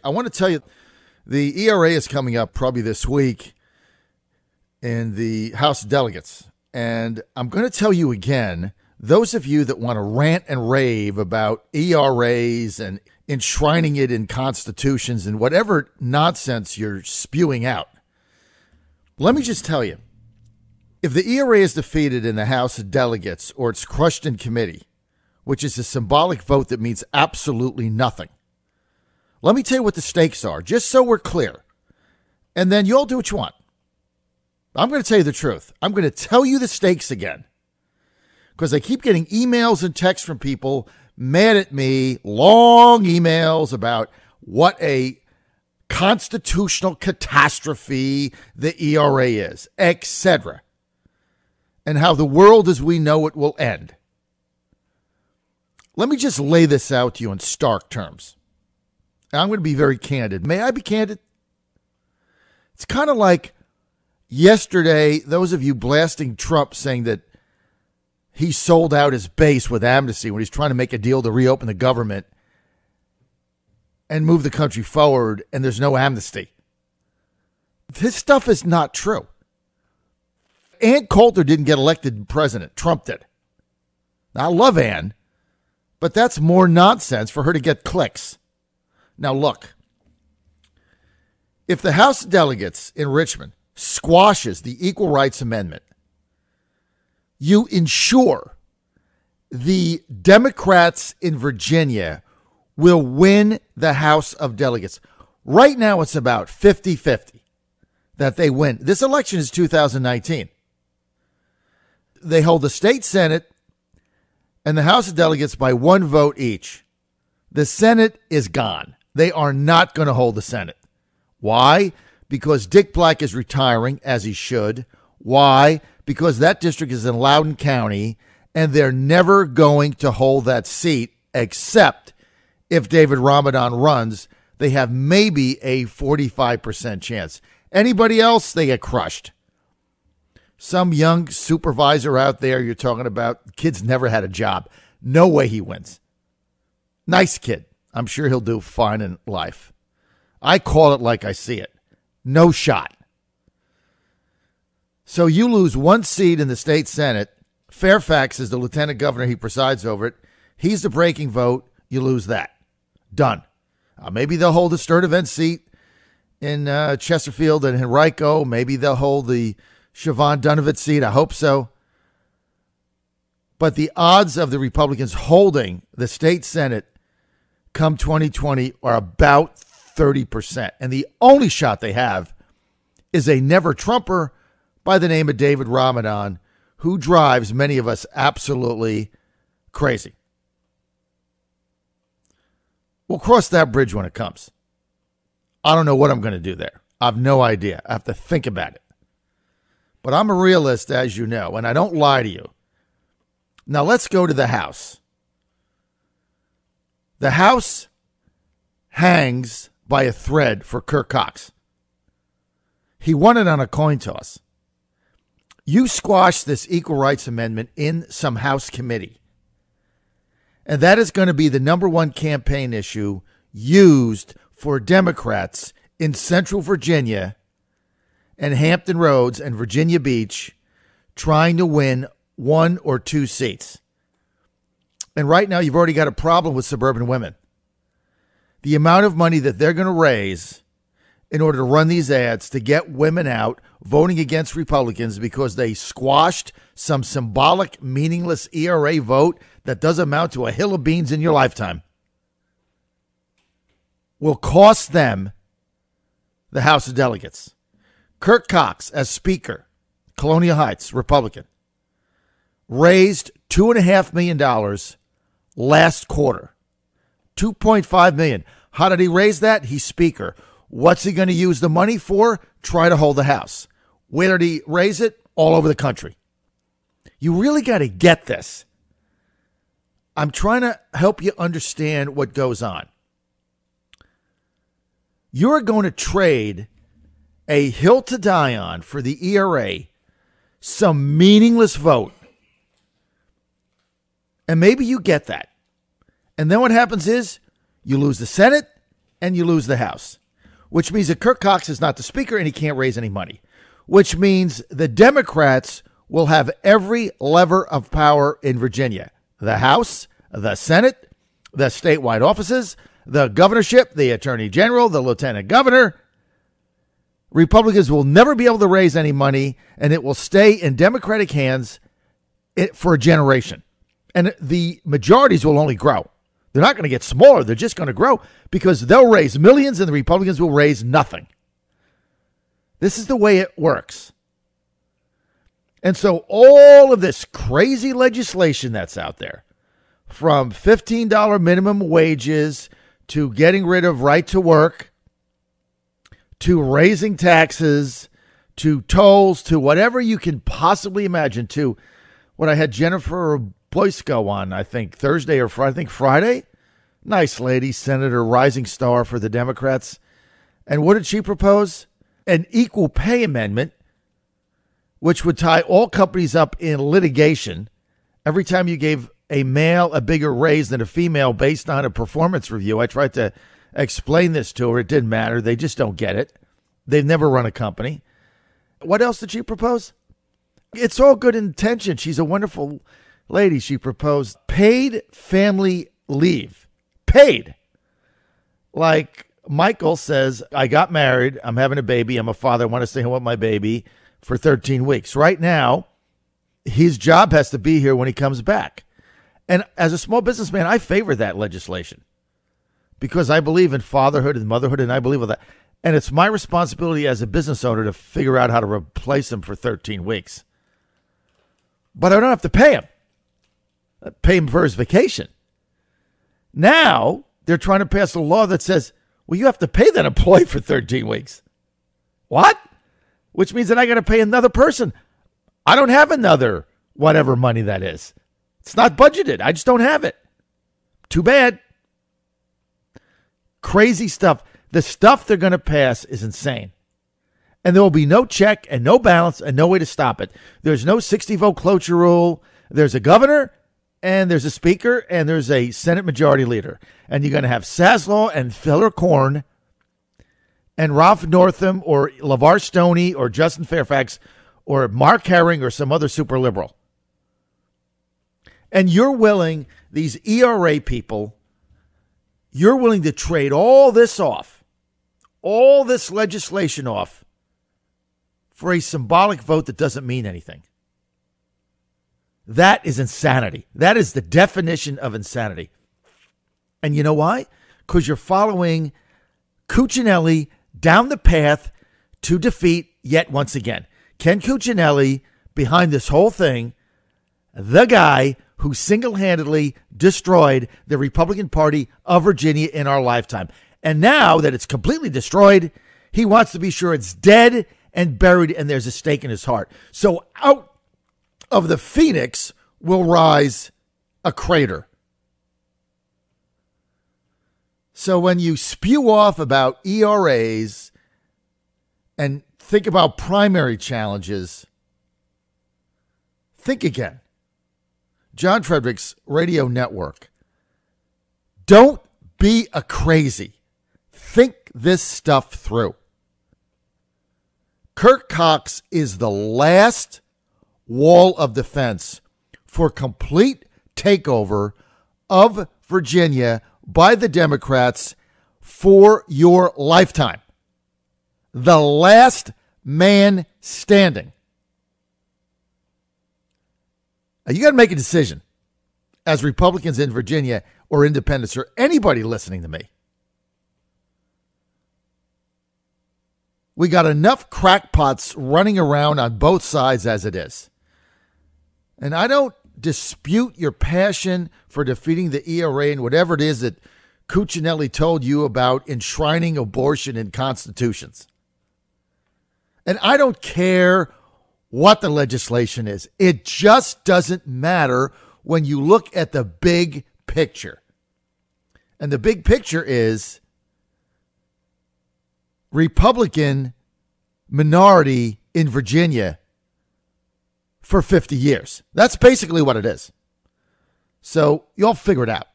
I want to tell you, the ERA is coming up probably this week in the House of Delegates. And I'm going to tell you again, those of you that want to rant and rave about ERAs and enshrining it in constitutions and whatever nonsense you're spewing out, let me just tell you, if the ERA is defeated in the House of Delegates or it's crushed in committee, which is a symbolic vote that means absolutely nothing, let me tell you what the stakes are, just so we're clear. And then you all do what you want. I'm going to tell you the truth. I'm going to tell you the stakes again, because I keep getting emails and texts from people mad at me, long emails about what a constitutional catastrophe the ERA is, etc., and how the world as we know it will end. Let me just lay this out to you in stark terms. I'm going to be very candid. May I be candid? It's kind of like yesterday, those of you blasting Trump saying that he sold out his base with amnesty when he's trying to make a deal to reopen the government and move the country forward, and there's no amnesty. This stuff is not true. Ann Coulter didn't get elected president. Trump did. Now, I love Ann, but that's more nonsense for her to get clicks. Now, look, if the House of Delegates in Richmond squashes the Equal Rights Amendment, you ensure the Democrats in Virginia will win the House of Delegates. Right now, it's about 50-50 that they win. This election is 2019. They hold the state Senate and the House of Delegates by one vote each. The Senate is gone. They are not going to hold the Senate. Why? Because Dick Black is retiring, as he should. Why? Because that district is in Loudoun County, and they're never going to hold that seat, except if David Ramadan runs. They have maybe a 45% chance. Anybody else, they get crushed. Some young supervisor out there you're talking about, kid's never had a job. No way he wins. Nice kid. I'm sure he'll do fine in life. I call it like I see it. No shot. So you lose one seat in the state Senate. Fairfax is the lieutenant governor. He presides over it. He's the breaking vote. You lose that. Done. Maybe they'll hold the Sturdivant seat in Chesterfield and Henrico. Maybe they'll hold the Siobhan Dunovitz seat. I hope so. But the odds of the Republicans holding the state Senate come 2020 are about 30%. And the only shot they have is a never-Trumper by the name of David Ramadan, who drives many of us absolutely crazy. We'll cross that bridge when it comes. I don't know what I'm going to do there. I have no idea. I have to think about it. But I'm a realist, as you know, and I don't lie to you. Now let's go to the House. The House hangs by a thread for Kirk Cox. He won it on a coin toss. You squash this Equal Rights Amendment in some House committee, and that is going to be the number one campaign issue used for Democrats in Central Virginia and Hampton Roads and Virginia Beach trying to win one or two seats. And right now, you've already got a problem with suburban women. The amount of money that they're going to raise in order to run these ads to get women out voting against Republicans because they squashed some symbolic, meaningless ERA vote that does amount to a hill of beans in your lifetime will cost them the House of Delegates. Kirk Cox, as Speaker, Colonial Heights, Republican, raised $2.5 million last quarter. $2.5 million. How did he raise that? He's Speaker. What's he going to use the money for? Try to hold the House. Where did he raise it? All over the country. You really got to get this. I'm trying to help you understand what goes on. You're going to trade a hill to die on for the ERA, some meaningless vote. And maybe you get that. And then what happens is you lose the Senate and you lose the House, which means that Kirk Cox is not the Speaker and he can't raise any money, which means the Democrats will have every lever of power in Virginia: the House, the Senate, the statewide offices, the governorship, the attorney general, the lieutenant governor. Republicans will never be able to raise any money, and it will stay in Democratic hands for a generation. And the majorities will only grow. They're not going to get smaller. They're just going to grow because they'll raise millions and the Republicans will raise nothing. This is the way it works. And so all of this crazy legislation that's out there, from $15 minimum wages to getting rid of right to work, to raising taxes, to tolls, to whatever you can possibly imagine, to what I had Jennifer Boysko on, I think Thursday or Friday. I think Friday. Nice lady, Senator, rising star for the Democrats. And what did she propose? An equal pay amendment, which would tie all companies up in litigation every time you gave a male a bigger raise than a female based on a performance review. I tried to explain this to her. It didn't matter. They just don't get it. They've never run a company. What else did she propose? It's all good intention. She's a wonderful lady. She proposed paid family leave. Paid. Like Michael says, I got married. I'm having a baby. I'm a father. I want to stay home with my baby for 13 weeks. Right now, his job has to be here when he comes back. And as a small businessman, I favor that legislation because I believe in fatherhood and motherhood, and I believe in that. And it's my responsibility as a business owner to figure out how to replace him for 13 weeks. But I don't have to pay him. I pay him for his vacation. Now, they're trying to pass a law that says, well, you have to pay that employee for 13 weeks. What? Which means that I got to pay another person. I don't have another whatever money that is. It's not budgeted. I just don't have it. Too bad. Crazy stuff. The stuff they're going to pass is insane. And there will be no check and no balance and no way to stop it. There's no 60-vote cloture rule. There's a governor and there's a speaker and there's a Senate majority leader. And you're going to have Saslow and Filler Corn and Ralph Northam or LeVar Stoney or Justin Fairfax or Mark Herring or some other super liberal. And you're willing, these ERA people, you're willing to trade all this off, all this legislation off, for a symbolic vote that doesn't mean anything. That is insanity. That is the definition of insanity. And you know why? Because you're following Cuccinelli down the path to defeat yet once again. Ken Cuccinelli, behind this whole thing, the guy who single-handedly destroyed the Republican Party of Virginia in our lifetime. And now that it's completely destroyed, he wants to be sure it's dead and buried, and there's a stake in his heart. So out of the phoenix will rise a crater. So when you spew off about ERAs and think about primary challenges, think again. John Fredericks Radio Network. Don't be a crazy. Think this stuff through. Kirk Cox is the last wall of defense for complete takeover of Virginia by the Democrats for your lifetime. The last man standing. Now, you got to make a decision as Republicans in Virginia or independents or anybody listening to me. We got enough crackpots running around on both sides as it is. And I don't dispute your passion for defeating the ERA and whatever it is that Cuccinelli told you about enshrining abortion in constitutions. And I don't care what the legislation is. It just doesn't matter when you look at the big picture. And the big picture is Republican minority in Virginia for 50 years. That's basically what it is. So y'all figure it out.